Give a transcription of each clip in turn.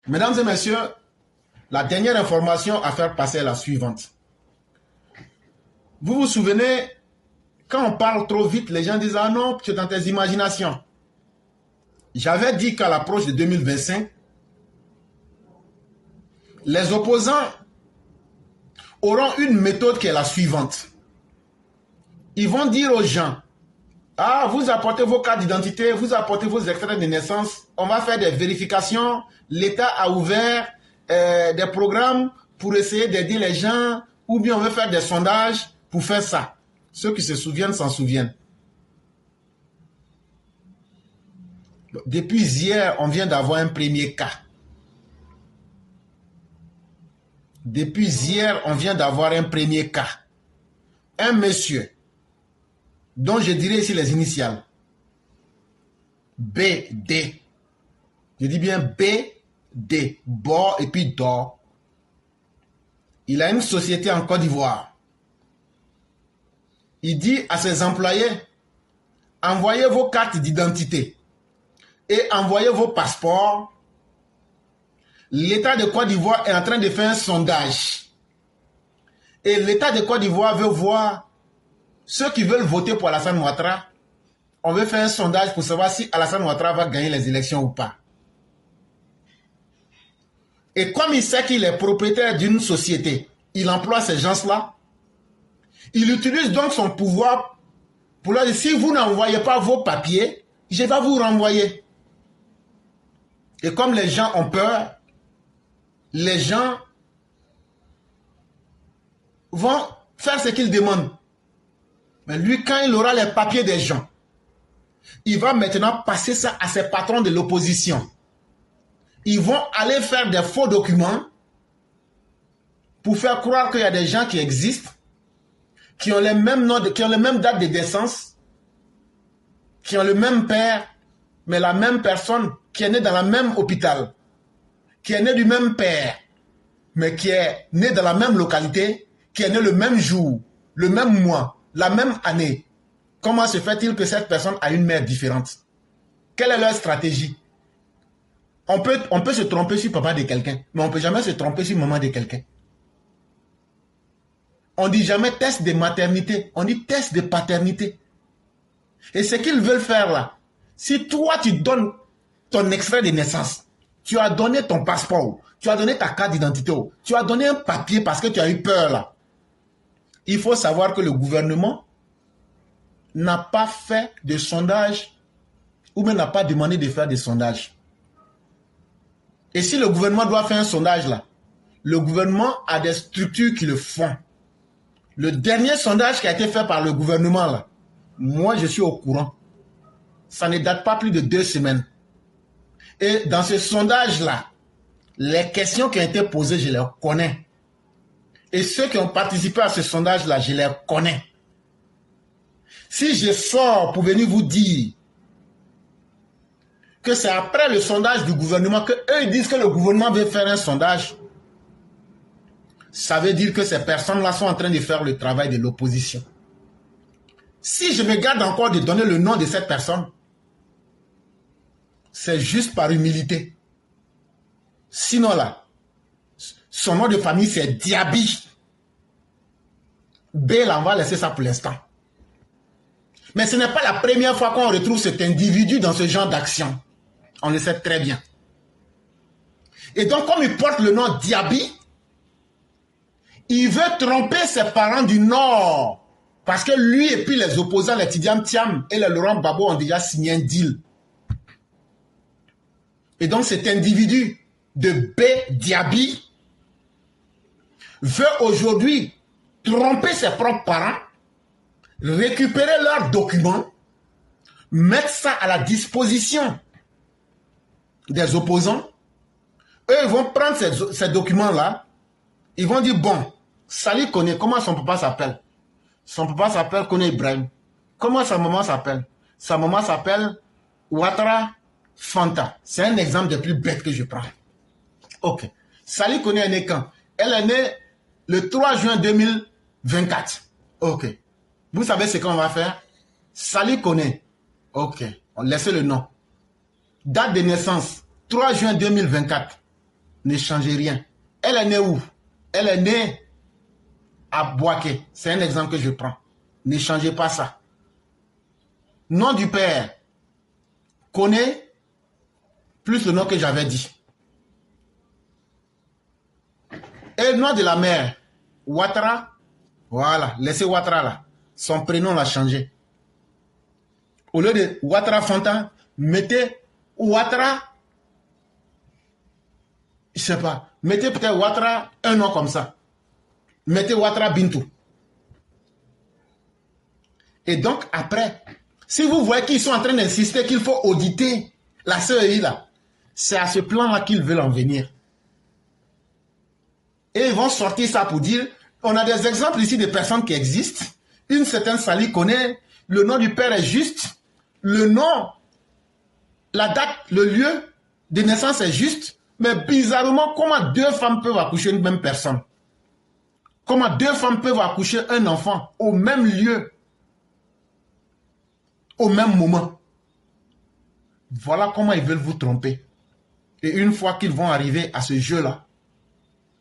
Mesdames et messieurs, la dernière information à faire passer est la suivante. Vous vous souvenez, quand on parle trop vite, les gens disent « Ah non, tu es dans tes imaginations ». J'avais dit qu'à l'approche de 2025, les opposants auront une méthode qui est la suivante. Ils vont dire aux gens « Ah, vous apportez vos cartes d'identité, vous apportez vos extraits de naissance, on va faire des vérifications, l'État a ouvert des programmes pour essayer d'aider les gens, ou bien on veut faire des sondages pour faire ça. » Ceux qui se souviennent s'en souviennent. Depuis hier, on vient d'avoir un premier cas. Depuis hier, on vient d'avoir un premier cas. Un monsieur, dont je dirais ici les initiales. BD. Je dis bien BD. Bord et puis d'or. Il a une société en Côte d'Ivoire. Il dit à ses employés, envoyez vos cartes d'identité et envoyez vos passeports. L'État de Côte d'Ivoire est en train de faire un sondage. Et l'État de Côte d'Ivoire veut voir ceux qui veulent voter pour Alassane Ouattara. On veut faire un sondage pour savoir si Alassane Ouattara va gagner les élections ou pas. Et comme il sait qu'il est propriétaire d'une société, il emploie ces gens-là. Il utilise donc son pouvoir pour leur dire, si vous n'envoyez pas vos papiers, je vais vous renvoyer. Et comme les gens ont peur, les gens vont faire ce qu'ils demandent. Mais lui, quand il aura les papiers des gens, il va maintenant passer ça à ses patrons de l'opposition. Ils vont aller faire des faux documents pour faire croire qu'il y a des gens qui existent, qui ont les mêmes noms, qui ont les mêmes dates de naissance, qui ont le même père, mais la même personne, qui est née dans le même hôpital, qui est née du même père, mais qui est née dans la même localité, qui est née le même jour, le même mois, la même année. Comment se fait-il que cette personne a une mère différente? Quelle est leur stratégie? On peut se tromper sur papa de quelqu'un, mais on ne peut jamais se tromper sur maman de quelqu'un. On ne dit jamais test de maternité, on dit test de paternité. Et ce qu'ils veulent faire là, si toi tu donnes ton extrait de naissance, tu as donné ton passeport, tu as donné ta carte d'identité, tu as donné un papier parce que tu as eu peur là. Il faut savoir que le gouvernement n'a pas fait de sondage ou même n'a pas demandé de faire des sondages. Et si le gouvernement doit faire un sondage là, le gouvernement a des structures qui le font. Le dernier sondage qui a été fait par le gouvernement là, moi je suis au courant. Ça ne date pas plus de 2 semaines. Et dans ce sondage là, les questions qui ont été posées, je les connais. Et ceux qui ont participé à ce sondage là, je les connais. Si je sors pour venir vous dire que c'est après le sondage du gouvernement que eux ils disent que le gouvernement veut faire un sondage, ça veut dire que ces personnes-là sont en train de faire le travail de l'opposition. Si je me garde encore de donner le nom de cette personne, c'est juste par humilité. Sinon là, son nom de famille c'est Diaby. B là, on va laisser ça pour l'instant. Mais ce n'est pas la première fois qu'on retrouve cet individu dans ce genre d'action. On le sait très bien. Et donc, comme il porte le nom Diaby, il veut tromper ses parents du Nord. Parce que lui et puis les opposants, les Tidiane Thiam et les Laurent Gbagbo ont déjà signé un deal. Et donc, cet individu de B. Diaby veut aujourd'hui tromper ses propres parents, récupérer leurs documents, mettre ça à la disposition des opposants. Eux, ils vont prendre ces documents-là. Ils vont dire, bon, Sali connaît, comment son papa s'appelle? Son papa s'appelle Kone Ibrahim. Comment sa maman s'appelle? Sa maman s'appelle Ouattara Fanta. C'est un exemple des plus bêtes que je prends. Ok. Sali Kone est née quand? Elle est née le 3 juin 2024. Ok. Vous savez ce qu'on va faire? Sali Kone. Ok. On laisse le nom. Date de naissance, 3 juin 2024. ne changez rien. Elle est née où? Elle est née à Boaké. C'est un exemple que je prends. Ne changez pas ça. Nom du père, connaît plus le nom que j'avais dit. Et le nom de la mère, Ouattara, voilà, laissez Ouattara là. Son prénom l'a changé. Au lieu de Ouattara Fanta, mettez Ouattara, je sais pas, mettez peut-être Ouattara, un nom comme ça. Mettez Ouattara Bintou. Et donc après, si vous voyez qu'ils sont en train d'insister qu'il faut auditer la CEI là, c'est à ce plan-là qu'ils veulent en venir. Et ils vont sortir ça pour dire, on a des exemples ici de personnes qui existent. Une certaine Sali connaît, le nom du père est juste, le nom, la date, le lieu de naissance est juste, mais bizarrement, comment deux femmes peuvent accoucher une même personne? Comment deux femmes peuvent accoucher un enfant au même lieu, au même moment? Voilà comment ils veulent vous tromper. Et une fois qu'ils vont arriver à ce jeu-là,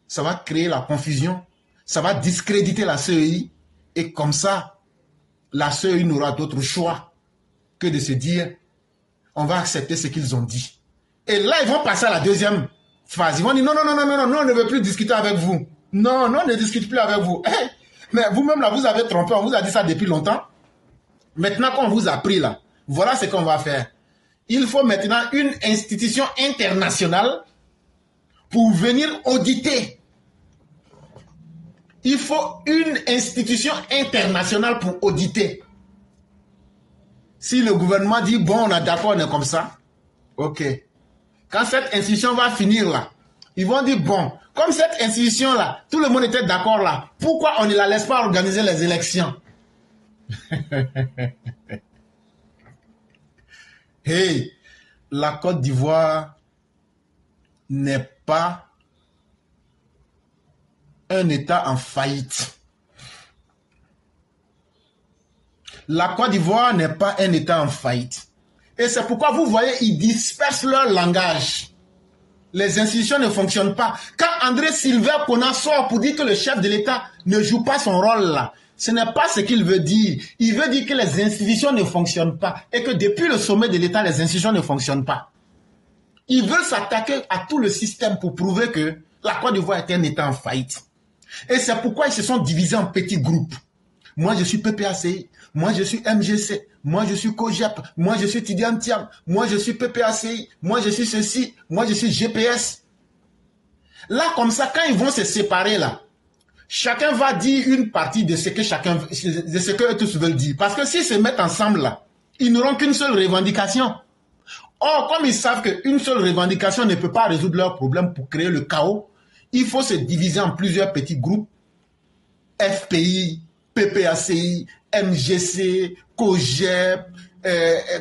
ça va créer la confusion, ça va discréditer la CEI, et comme ça, la CEI n'aura d'autre choix que de se dire, on va accepter ce qu'ils ont dit. Et là, ils vont passer à la deuxième phase. Ils vont dire, non, non, non, non, non, non, on ne veut plus discuter avec vous. Non, non, on ne discute plus avec vous. Hey, mais vous-même, là, vous avez trompé, on vous a dit ça depuis longtemps. Maintenant qu'on vous a pris, là, voilà ce qu'on va faire. Il faut maintenant une institution internationale pour venir auditer. Il faut une institution internationale pour auditer. Si le gouvernement dit, bon, on est d'accord, on est comme ça, ok. Quand cette institution va finir là, ils vont dire, bon, comme cette institution là, tout le monde était d'accord là, pourquoi on ne la laisse pas organiser les élections? Hey, la Côte d'Ivoire n'est pas un État en faillite. La Côte d'Ivoire n'est pas un État en faillite. Et c'est pourquoi vous voyez, ils dispersent leur langage. Les institutions ne fonctionnent pas. Quand André Sylvain Kona sort pour dire que le chef de l'État ne joue pas son rôle là, ce n'est pas ce qu'il veut dire. Il veut dire que les institutions ne fonctionnent pas et que depuis le sommet de l'État, les institutions ne fonctionnent pas. Ils veulent s'attaquer à tout le système pour prouver que la Côte d'Ivoire est un État en faillite. Et c'est pourquoi ils se sont divisés en petits groupes. Moi, je suis PPACI. Moi, je suis MGC. Moi, je suis COGEP. Moi, je suis Tidiane Thiam. Moi, je suis PPACI. Moi, je suis ceci. Moi, je suis GPS. Là, comme ça, quand ils vont se séparer, là, chacun va dire une partie de ce que eux tous veulent dire. Parce que s'ils se mettent ensemble, là, ils n'auront qu'une seule revendication. Or, comme ils savent qu'une seule revendication ne peut pas résoudre leurs problèmes pour créer le chaos, il faut se diviser en plusieurs petits groupes. FPI, PPACI, MGC, COGEP,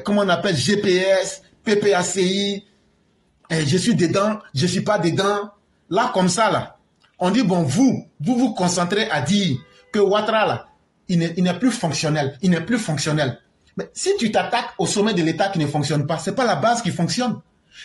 comment on appelle, GPS, PPACI, je suis dedans, je ne suis pas dedans. Là, comme ça, là, on dit, bon, vous concentrez à dire que Ouattara, là, il n'est plus fonctionnel, il n'est plus fonctionnel. Mais si tu t'attaques au sommet de l'État qui ne fonctionne pas, ce n'est pas la base qui fonctionne.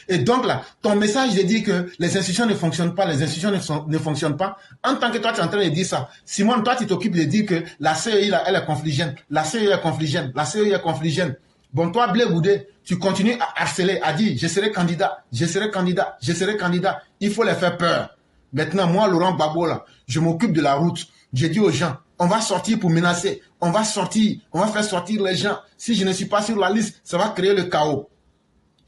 Et donc là, ton message de dire que les institutions ne fonctionnent pas, les institutions ne fonctionnent pas, en tant que toi tu es en train de dire ça, Simone, toi tu t'occupes de dire que la CEI là, elle est confligène, la CEI est confligène, la CEI est confligène. Bon, toi, Blé Goudé, tu continues à harceler, à dire je serai candidat, je serai candidat, je serai candidat. Il faut les faire peur. Maintenant, moi, Laurent Gbagbo, là, je m'occupe de la route. J'ai dit aux gens, on va sortir pour menacer, on va sortir, on va faire sortir les gens. Si je ne suis pas sur la liste, ça va créer le chaos.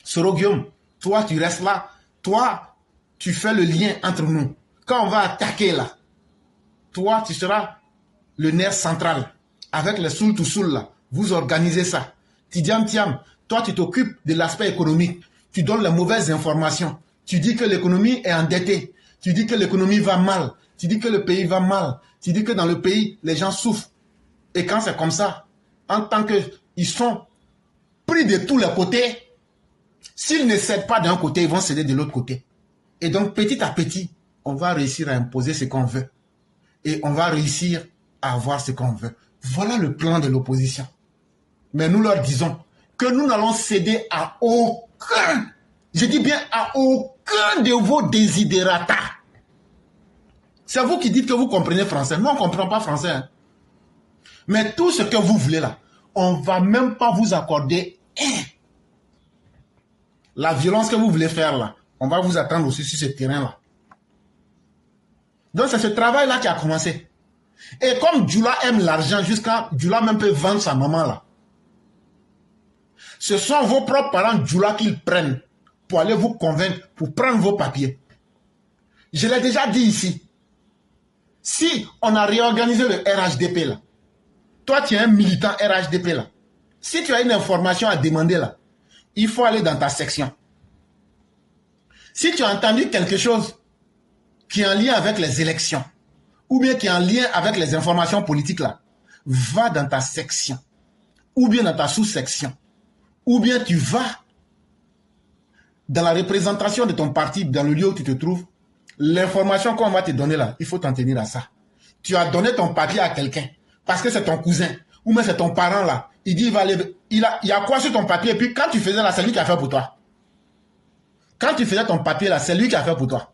Soro Guillaume, toi, tu restes là. Toi, tu fais le lien entre nous. Quand on va attaquer là, toi, tu seras le nerf central. Avec les soul to soul là, vous organisez ça. Tidiane Thiam, toi, tu t'occupes de l'aspect économique. Tu donnes les mauvaises informations. Tu dis que l'économie est endettée. Tu dis que l'économie va mal. Tu dis que le pays va mal. Tu dis que dans le pays, les gens souffrent. Et quand c'est comme ça, en tant qu'ils sont pris de tous les côtés, s'ils ne cèdent pas d'un côté, ils vont céder de l'autre côté. Et donc, petit à petit, on va réussir à imposer ce qu'on veut. Et on va réussir à avoir ce qu'on veut. Voilà le plan de l'opposition. Mais nous leur disons que nous n'allons céder à aucun, je dis bien à aucun aucun de vos desiderata. C'est vous qui dites que vous comprenez français. Nous, on ne comprend pas français. Hein. Mais tout ce que vous voulez là, on ne va même pas vous accorder la violence que vous voulez faire là. On va vous attendre aussi sur ce terrain-là. Donc c'est ce travail-là qui a commencé. Et comme Djoula aime l'argent, jusqu'à Djoula même peut vendre sa maman là. Ce sont vos propres parents Djoula qu'ils prennent pour aller vous convaincre, pour prendre vos papiers. Je l'ai déjà dit ici. Si on a réorganisé le RHDP là, toi tu es un militant RHDP là, si tu as une information à demander là, il faut aller dans ta section. Si tu as entendu quelque chose qui est en lien avec les élections, ou bien qui est en lien avec les informations politiques là, va dans ta section, ou bien dans ta sous-section, ou bien tu vas dans la représentation de ton parti, dans le lieu où tu te trouves, l'information qu'on va te donner là, il faut t'en tenir à ça. Tu as donné ton papier à quelqu'un, parce que c'est ton cousin, ou même c'est ton parent là, il dit, il y a quoi sur ton papier, et puis quand tu faisais là, c'est lui qui a fait pour toi. Quand tu faisais ton papier là, c'est lui qui a fait pour toi.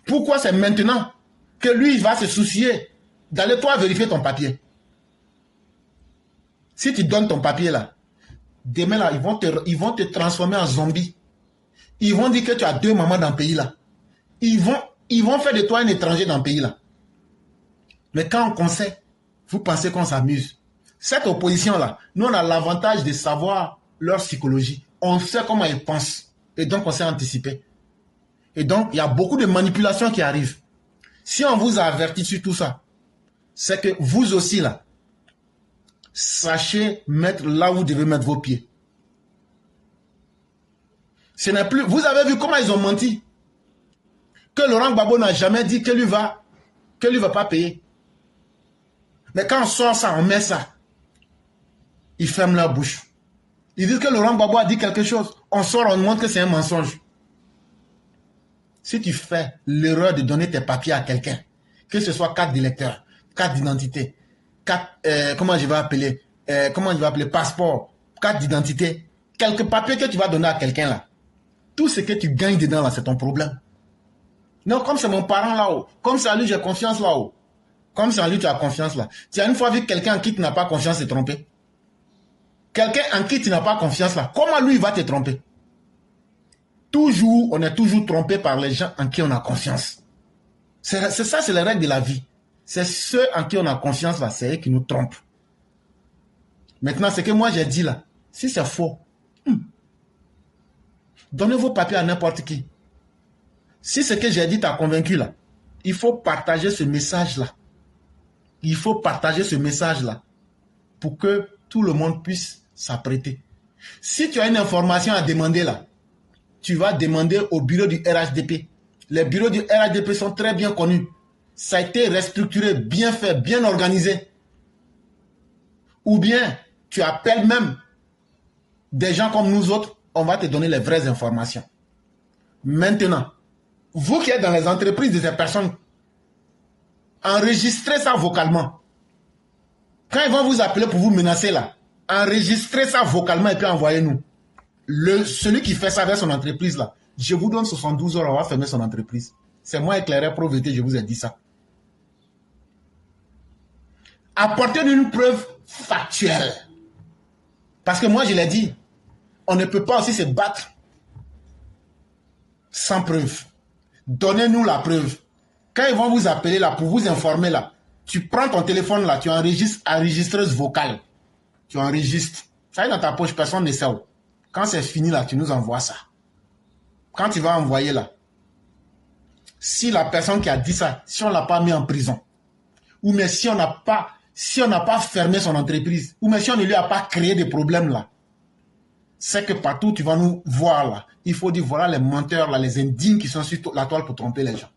Pourquoi c'est maintenant que lui, il va se soucier d'aller toi vérifier ton papier? Si tu donnes ton papier là, demain là, ils vont te transformer en zombie. Ils vont dire que tu as 2 mamans dans le pays là. Ils vont faire de toi un étranger dans le pays là. Mais quand on conseille, vous pensez qu'on s'amuse. Cette opposition là, nous on a l'avantage de savoir leur psychologie. On sait comment ils pensent. Et donc on s'est anticipé. Et donc il y a beaucoup de manipulations qui arrivent. Si on vous a averti sur tout ça, c'est que vous aussi là, sachez mettre là où vous devez mettre vos pieds. Ce n'est plus. Vous avez vu comment ils ont menti. Que Laurent Gbagbo n'a jamais dit que lui va pas payer. Mais quand on sort ça, on met ça. Ils ferment leur bouche. Ils disent que Laurent Gbagbo a dit quelque chose. On sort, on montre que c'est un mensonge. Si tu fais l'erreur de donner tes papiers à quelqu'un, que ce soit carte d'électeur, carte d'identité, comment je vais appeler, passeport, carte d'identité, quelques papiers que tu vas donner à quelqu'un là, tout ce que tu gagnes dedans là, c'est ton problème. Non, comme c'est mon parent là-haut, comme c'est à lui j'ai confiance là-haut, comme c'est à lui tu as confiance là. Tu as une fois vu quelqu'un en qui tu n'as pas confiance se tromper. Quelqu'un en qui tu n'as pas confiance là, comment lui il va te tromper? Toujours, on est toujours trompé par les gens en qui on a confiance. C'est ça, c'est les règles de la vie. C'est ceux en qui on a confiance là, c'est eux qui nous trompent. Maintenant, ce que moi j'ai dit là, si c'est faux, donnez vos papiers à n'importe qui. Si ce que j'ai dit t'a convaincu là, il faut partager ce message là. Il faut partager ce message là pour que tout le monde puisse s'apprêter. Si tu as une information à demander là, tu vas demander au bureau du RHDP. Les bureaux du RHDP sont très bien connus. Ça a été restructuré, bien fait, bien organisé. Ou bien, tu appelles même des gens comme nous autres, on va te donner les vraies informations. Maintenant, vous qui êtes dans les entreprises de ces personnes, enregistrez ça vocalement. Quand ils vont vous appeler pour vous menacer là, enregistrez ça vocalement et puis envoyez-nous. Celui qui fait ça avec son entreprise là, je vous donne 72 heures, on va fermer son entreprise. C'est moi éclairé propriété, je vous ai dit ça. Apportez une preuve factuelle. Parce que moi je l'ai dit, on ne peut pas aussi se battre sans preuve. Donnez-nous la preuve. Quand ils vont vous appeler là pour vous informer là, tu prends ton téléphone là, tu enregistres enregistreuse vocale. Tu enregistres. Ça est dans ta poche, personne ne sait où. Quand c'est fini là, tu nous envoies ça. Quand tu vas envoyer là, si la personne qui a dit ça, si on ne l'a pas mis en prison, ou mais si on n'a pas fermé son entreprise, ou mais si on ne lui a pas créé des problèmes là, c'est que partout tu vas nous voir là, il faut dire voilà les menteurs là, les indignes qui sont sur la toile pour tromper les gens.